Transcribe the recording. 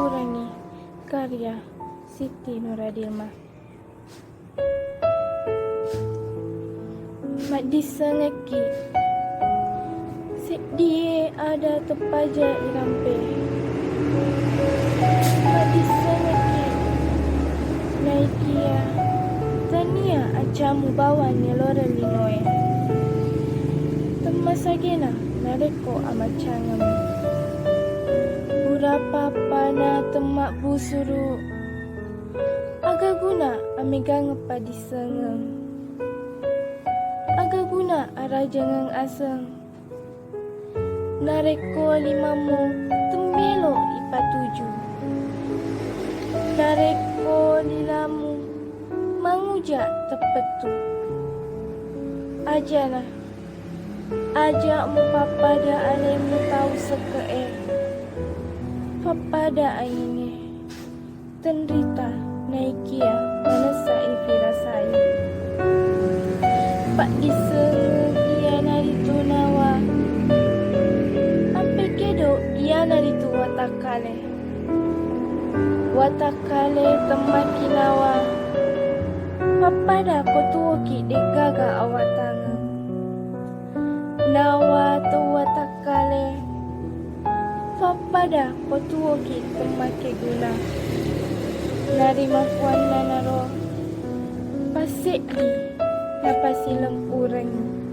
Lempurangi, karya Siti Nuradilma. Mak disengeki sedih ada tepaja irampe. Mak disengeki naikia tania acamu bawa nyelore linoe. Temasagena nareko amacangam. Urapa pana temak busuru aga guna amiga ngepadi sengeng. Aga guna ara jangang aseng. Nareko limamu tembelo ipa tuju. Nareko lilamu manguja tepetu. Ajana aja mu papada alemu tahu sekee. Papada aine tenrita naikia manasa ifirasai. Pak disengeng ia naritu nawa. Ampe kedo ia naritu watakale. Watakale temakinawa. Papada kotuoki degaga awatanga. Nawa tu watakale. Papada kotuoki temake guna. Narima kuan nanaro. Pasik di napasi lempurangi.